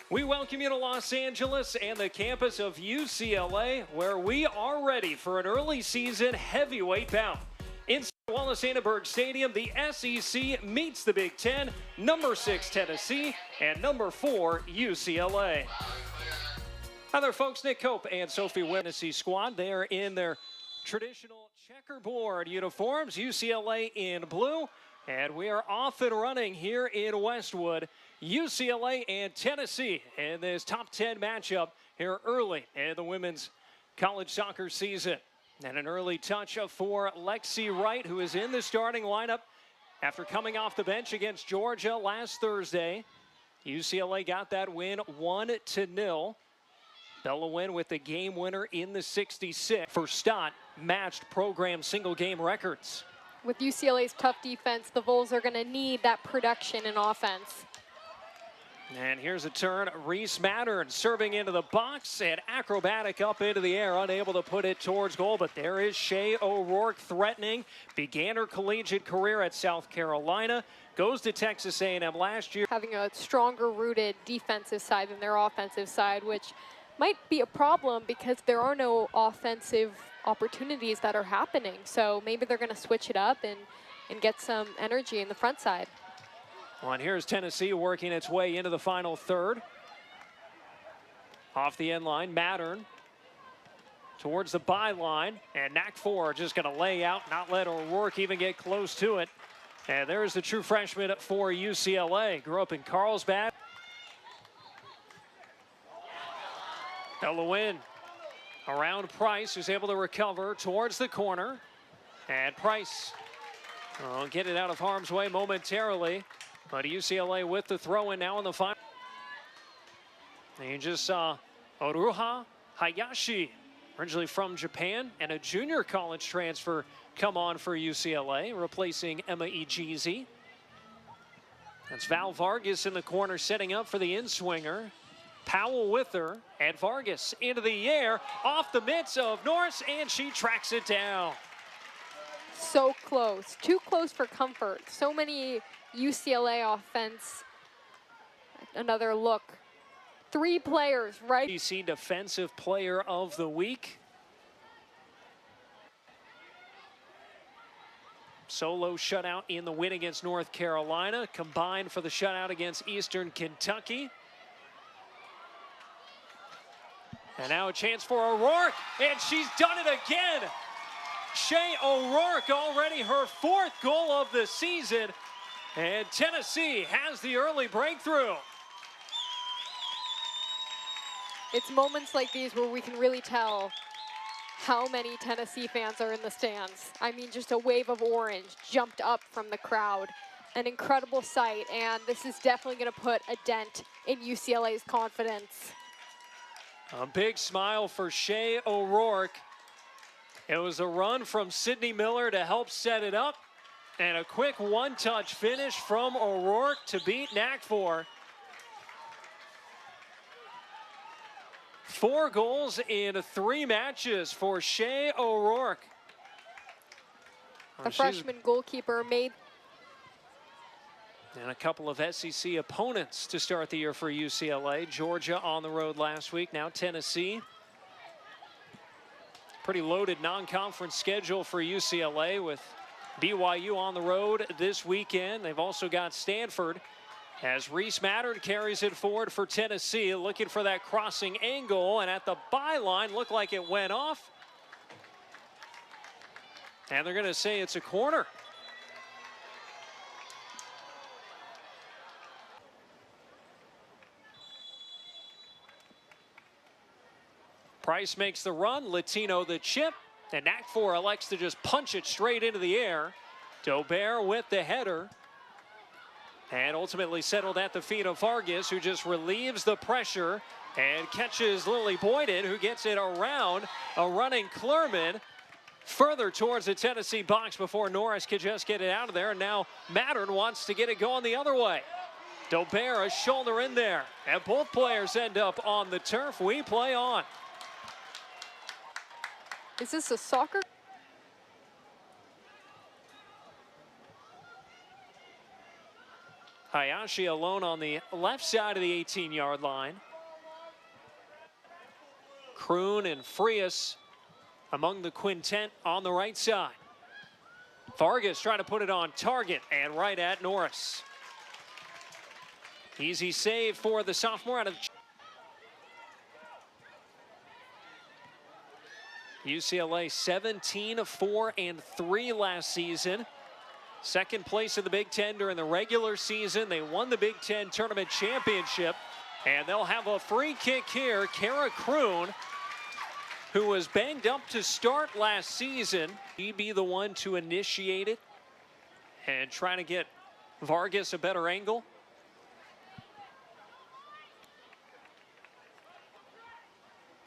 We welcome you to Los Angeles and the campus of UCLA, where we are ready for an early season heavyweight bout. Inside Wallace Annenberg Stadium, the SEC meets the Big Ten, number 6 Tennessee, and number 4 UCLA. Hi there, folks. Nick Cope and Sophie Tennessee squad. They are in their traditional checkerboard uniforms, UCLA in blue, and we are off and running here in Westwood. UCLA and Tennessee in this top 10 matchup here early in the women's college soccer season. And an early touch for Lexi Wright, who is in the starting lineup after coming off the bench against Georgia last Thursday. UCLA got that win 1-0. Bella win with the game winner in the 66th. For Stott, matched program single game records. With UCLA's tough defense, the Vols are going to need that production in offense. And here's a turn. Reese Mattern serving into the box and acrobatic up into the air, unable to put it towards goal. But there is Shea O'Rourke threatening. Began her collegiate career at South Carolina. Goes to Texas A&M last year. Having a stronger rooted defensive side than their offensive side, which might be a problem because there are no offensive opportunities that are happening. So maybe they're going to switch it up and get some energy in the front side. Well, and here's Tennessee working its way into the final third. Off the end line, Mattern towards the byline, and Nakfor just going to lay out, not let O'Rourke even get close to it. And there's the true freshman for UCLA. Grew up in Carlsbad. Bella win around Price, who's able to recover towards the corner. And Price will get it out of harm's way momentarily. But UCLA with the throw-in now in the final. And you just saw Oruha Hayashi, originally from Japan, and a junior college transfer come on for UCLA, replacing Emma Ejeezy. That's Val Vargas in the corner setting up for the in-swinger. Powell with her, and Vargas into the air, off the mitts of Norris, and she tracks it down. So close, too close for comfort. So many UCLA offense. Another look. 3 players, right? SEC Defensive Player of the Week. Solo shutout in the win against North Carolina. Combined for the shutout against Eastern Kentucky. And now a chance for O'Rourke, and she's done it again. Shea O'Rourke already her 4th goal of the season. And Tennessee has the early breakthrough. It's moments like these where we can really tell how many Tennessee fans are in the stands. I mean, just a wave of orange jumped up from the crowd. An incredible sight, and this is definitely going to put a dent in UCLA's confidence. A big smile for Shea O'Rourke. It was a run from Sydney Miller to help set it up. And a quick one-touch finish from O'Rourke to beat Nakfor. 4 goals in 3 matches for Shea O'Rourke. The freshman goalkeeper made. And a couple of SEC opponents to start the year for UCLA. Georgia on the road last week, now Tennessee. Pretty loaded non-conference schedule for UCLA with BYU on the road this weekend. They've also got Stanford as Reese Mattern carries it forward for Tennessee, looking for that crossing angle, and at the byline looked like it went off. And they're going to say it's a corner. Price makes the run, Latino the chip, and Nakfor elects to just punch it straight into the air. Dobert with the header. And ultimately settled at the feet of Vargas, who just relieves the pressure and catches Lily Boyden, who gets it around a running Clerman further towards the Tennessee box before Norris could just get it out of there. And now Mattern wants to get it going the other way. Dobert, a shoulder in there. And both players end up on the turf. We play on. Is this a soccer? Hayashi alone on the left side of the 18-yard line. Kroon and Frias among the quintet on the right side. Vargas trying to put it on target and right at Norris. Easy save for the sophomore out of UCLA. 17-4-3 last season. Second place in the Big Ten during the regular season. They won the Big Ten Tournament Championship. And they'll have a free kick here. Kara Kroon, who was banged up to start last season. He'd be the one to initiate it and try to get Vargas a better angle.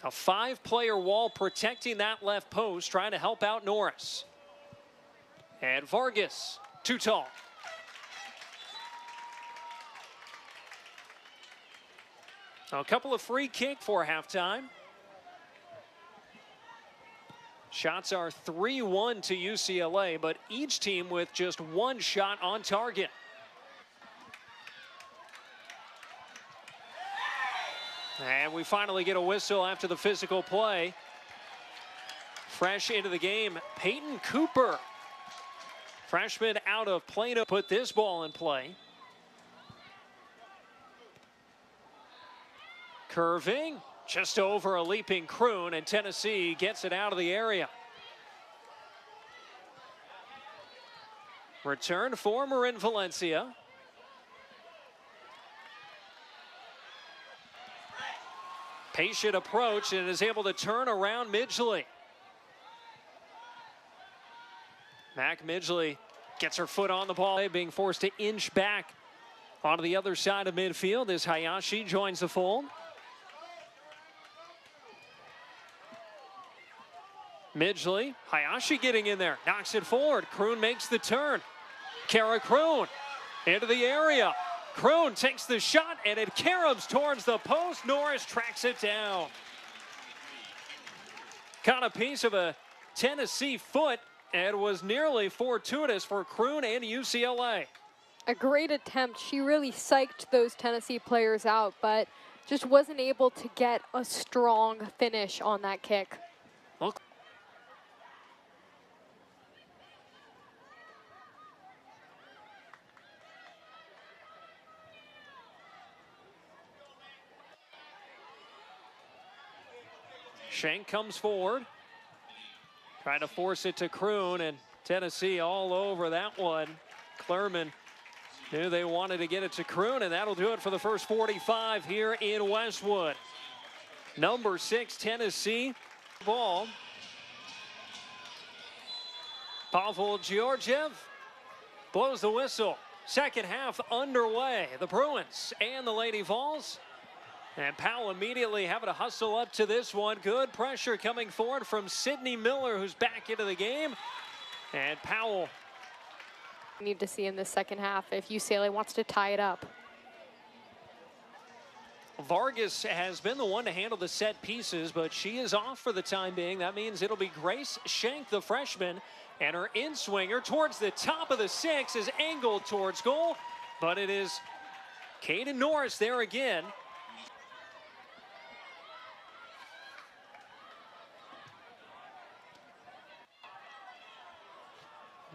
A 5-player wall protecting that left post, trying to help out Norris. And Vargas, too tall. A couple of free kick for halftime. Shots are 3-1 to UCLA, but each team with just one shot on target. And we finally get a whistle after the physical play. Fresh into the game, Peyton Cooper, freshman out of Plano, put this ball in play. Curving, just over a leaping Kroon, and Tennessee gets it out of the area. Return for Marin Valencia. Patient approach and is able to turn around Midgley. Mac Midgley gets her foot on the ball, being forced to inch back onto the other side of midfield as Hayashi joins the fold. Midgley, Hayashi getting in there, knocks it forward. Kroon makes the turn. Kara Kroon into the area. Kroon takes the shot and it caroms towards the post. Norris tracks it down. Caught a piece of a Tennessee foot and was nearly fortuitous for Kroon and UCLA. A great attempt. She really psyched those Tennessee players out, but just wasn't able to get a strong finish on that kick. Look. Schenk comes forward, trying to force it to Kroon, and Tennessee all over that one. Clerman knew they wanted to get it to Kroon, and that'll do it for the first 45 here in Westwood. Number 6, Tennessee ball. Pavel Georgiev blows the whistle. Second half underway. The Bruins and the Lady Vols. And Powell immediately having to hustle up to this one. Good pressure coming forward from Sydney Miller, who's back into the game. And Powell. Need to see in the second half if UCLA wants to tie it up. Vargas has been the one to handle the set pieces, but she is off for the time being. That means it'll be Grace Schenk, the freshman, and her in-swinger towards the top of the 6 is angled towards goal, but it is Kaden Norris there again.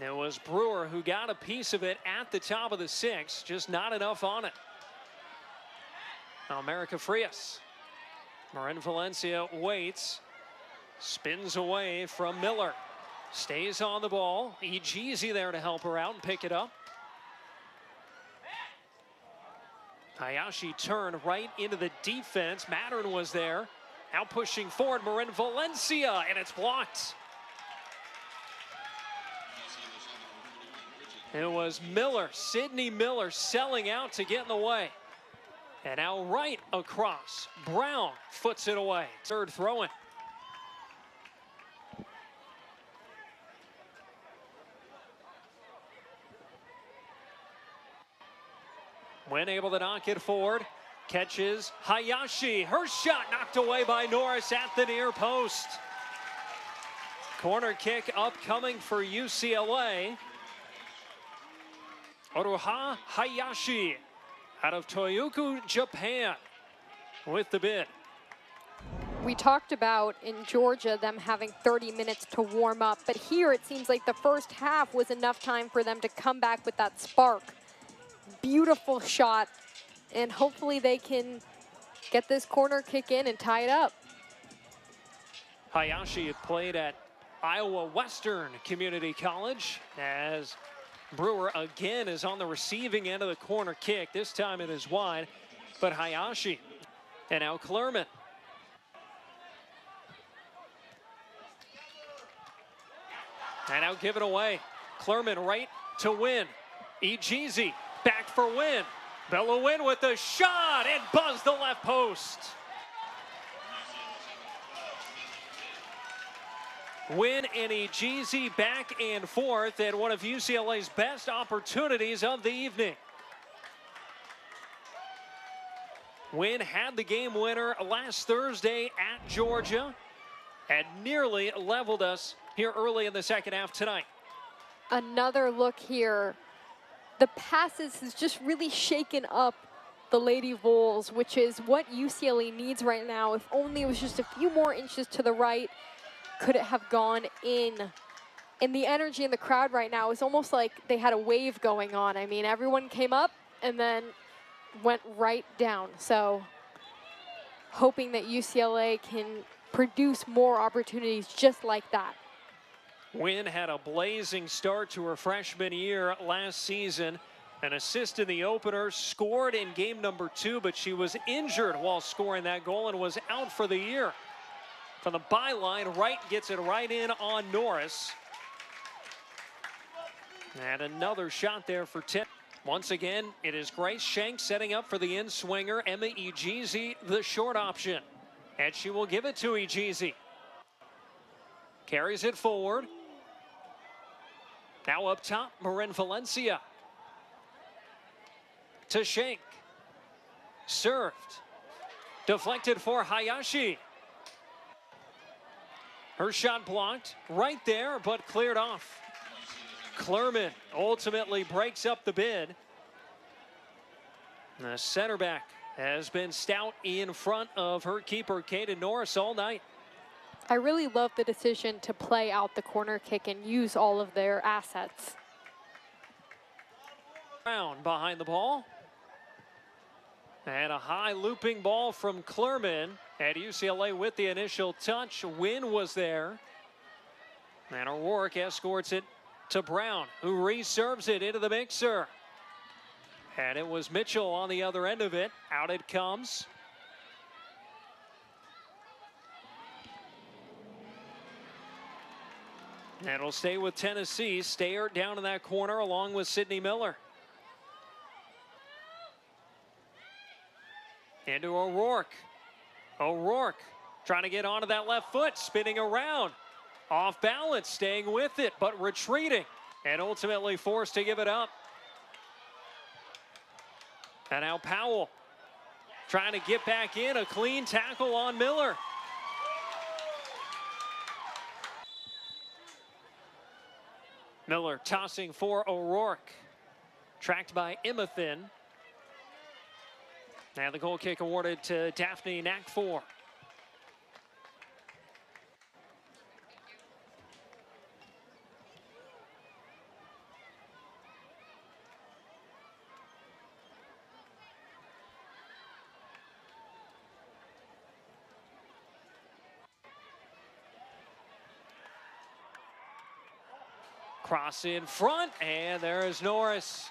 It was Brewer who got a piece of it at the top of the 6, just not enough on it. Now America Frias. Marin Valencia waits, spins away from Miller. Stays on the ball. Ejeezy there to help her out and pick it up. Hayashi turned right into the defense. Mattern was there. Now pushing forward, Marin Valencia, and it's blocked. It was Miller, Sydney Miller, selling out to get in the way. And now right across. Brown foots it away. Third throw-in. When able to knock it forward, catches Hayashi. Her shot knocked away by Norris at the near post. Corner kick upcoming for UCLA. Oruha Hayashi out of Toyoku, Japan with the bid. We talked about in Georgia them having 30 minutes to warm up, but here it seems like the first half was enough time for them to come back with that spark. Beautiful shot, and hopefully they can get this corner kick in and tie it up. Hayashi played at Iowa Western Community College, as Brewer again is on the receiving end of the corner kick. This time it is wide, but Hayashi. And now Clermont. And now give it away. Clermont right to Win. Ejeezy back for Win. Bella Win with the shot and buzz the left post. Win and Ejeezy back and forth at one of UCLA's best opportunities of the evening. Win had the game winner last Thursday at Georgia and nearly leveled us here early in the second half tonight. Another look here. The passes has just really shaken up the Lady Vols, which is what UCLA needs right now. If only it was just a few more inches to the right, could it have gone in? And the energy in the crowd right now is almost like they had a wave going on. I mean, everyone came up and then went right down. So hoping that UCLA can produce more opportunities just like that. Win had a blazing start to her freshman year last season. An assist in the opener, scored in game number 2, but she was injured while scoring that goal and was out for the year. From the byline, Wright gets it right in on Norris. And another shot there for 10. Once again, it is Grace Shank setting up for the in-swinger. Emma Ejeezy, the short option. And she will give it to Ejeezy. Carries it forward. Now up top, Marin Valencia. To Shank. Served. Deflected for Hayashi. Her shot blocked right there, but cleared off. Clermont ultimately breaks up the bid. The center back has been stout in front of her keeper, Kaden Norris, all night. I really love the decision to play out the corner kick and use all of their assets. Brown behind the ball. And a high looping ball from Clermont at UCLA with the initial touch. Win was there. And O'Rourke escorts it to Brown, who reserves it into the mixer. And it was Mitchell on the other end of it. Out it comes. And it'll stay with Tennessee. Stayer down in that corner along with Sydney Miller. Into O'Rourke. O'Rourke trying to get onto that left foot, spinning around. Off balance, staying with it, but retreating. And ultimately forced to give it up. And now Powell trying to get back in. A clean tackle on Miller. Miller tossing for O'Rourke. Tracked by Imathin. And the goal kick awarded to Daphne Nakfor. Cross in front, and there is Norris.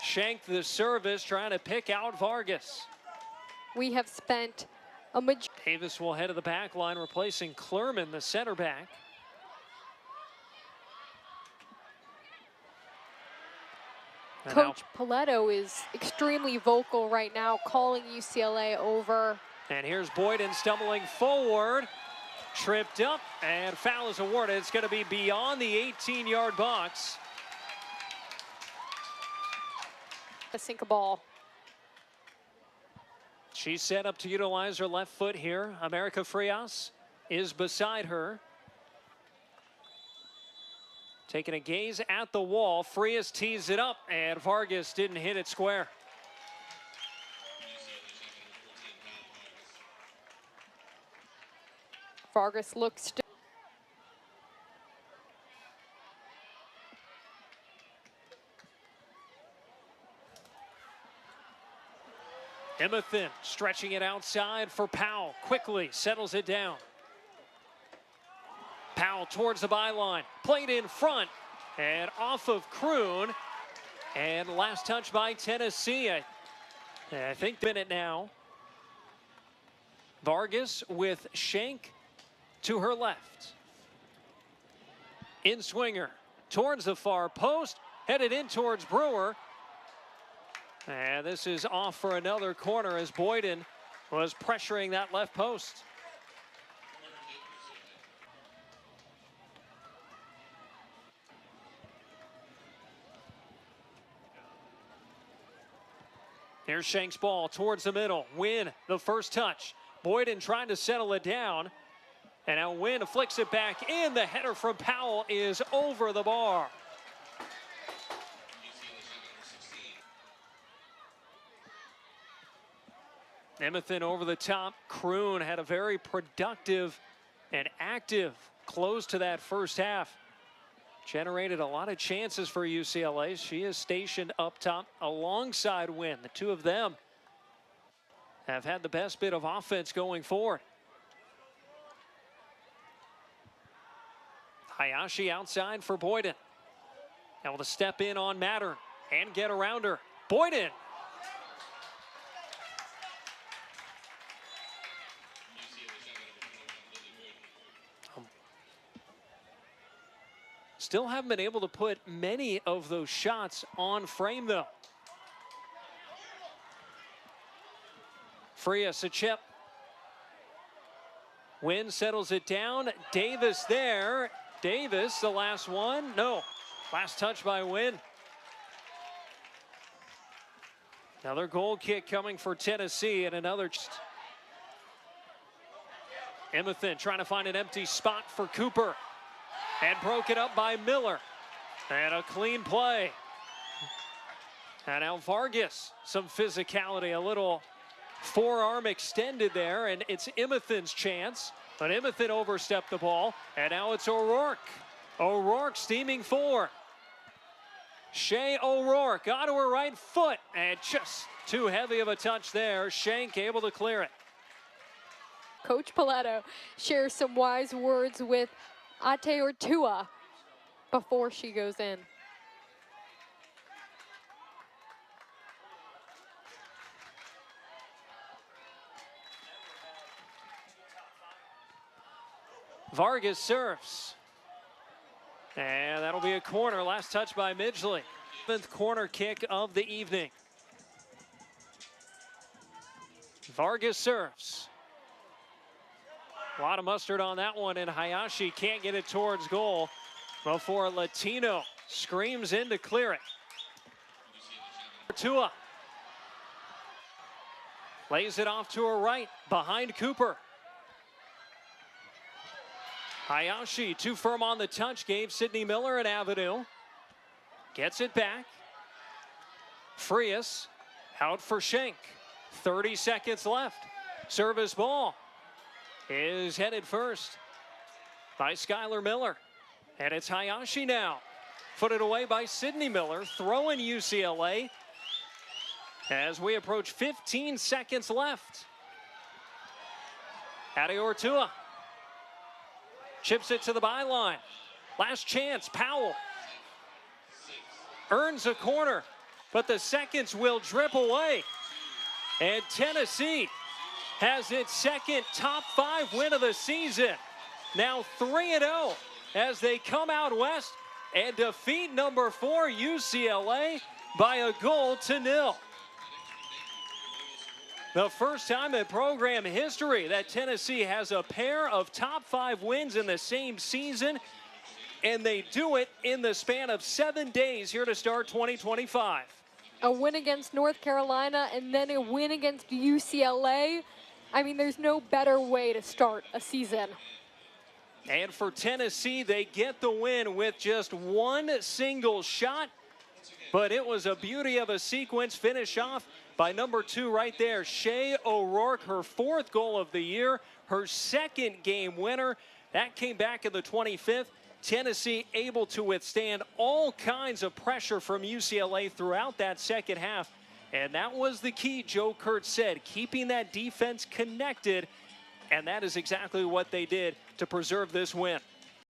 Shanked the service, trying to pick out Vargas. We have spent a Davis will head to the back line, replacing Clermont, the center back. Coach Paletto is extremely vocal right now, calling UCLA over. And here's Boyden stumbling forward. Tripped up, and foul is awarded. It's going to be beyond the 18-yard box. To sink a ball. She's set up to utilize her left foot here. America Frias is beside her. Taking a gaze at the wall, Frias tees it up, and Vargas didn't hit it square. Vargas looks Imothen stretching it outside for Powell. Quickly settles it down. Powell towards the byline. Played in front and off of Kroon. And last touch by Tennessee. I think minute now. Vargas with Schenk to her left. In swinger towards the far post. Headed in towards Brewer. And this is off for another corner as Boyden was pressuring that left post. Here's Schenk's ball towards the middle. Wynn, the first touch. Boyden trying to settle it down. And now Wynn flicks it back in. The header from Powell is over the bar. Imothen over the top. Kroon had a very productive and active close to that first half. Generated a lot of chances for UCLA. She is stationed up top alongside Wynn. The two of them have had the best bit of offense going forward. Hayashi outside for Boyden. Able to step in on Mattern and get around her. Boyden. Still haven't been able to put many of those shots on frame, though. Frias, a chip. Wynn settles it down. Davis there. Davis, the last one. No. Last touch by Wynn. Another goal kick coming for Tennessee and another. Imothen trying to find an empty spot for Cooper. And broken up by Miller. And a clean play. And now Vargas, some physicality, a little forearm extended there, and it's Imothen's chance. But Imothen overstepped the ball, and now it's O'Rourke. O'Rourke steaming forward. Shea O'Rourke onto her right foot, and just too heavy of a touch there. Schenk able to clear it. Coach Paletto shares some wise words with Ate Ortua before she goes in. Vargas serves. And that'll be a corner. Last touch by Midgley. 7th corner kick of the evening. Vargas serves. A lot of mustard on that one, and Hayashi can't get it towards goal before Latino screams in to clear it. Tua lays it off to her right, behind Cooper. Hayashi, too firm on the touch, gave Sydney Miller an avenue. Gets it back. Frias out for Schenk. 30 seconds left. Service ball is headed first by Skylar Miller. And it's Hayashi now. Footed away by Sydney Miller, throwing UCLA as we approach 15 seconds left. Ate Ortua chips it to the byline. Last chance, Powell earns a corner, but the seconds will drip away. And Tennessee has its second top 5 win of the season. Now 3-0 as they come out west and defeat number 4 UCLA by a goal to nil. The first time in program history that Tennessee has a pair of top 5 wins in the same season, and they do it in the span of 7 days here to start 2025. A win against North Carolina and then a win against UCLA. I mean, there's no better way to start a season. And for Tennessee, they get the win with just one single shot. But it was a beauty of a sequence. Finish off by number 2 right there, Shea O'Rourke, her 4th goal of the year, her 2nd game winner. That came back in the 25th. Tennessee able to withstand all kinds of pressure from UCLA throughout that second half. And that was the key, Joe Kurtz said, keeping that defense connected. And that is exactly what they did to preserve this win.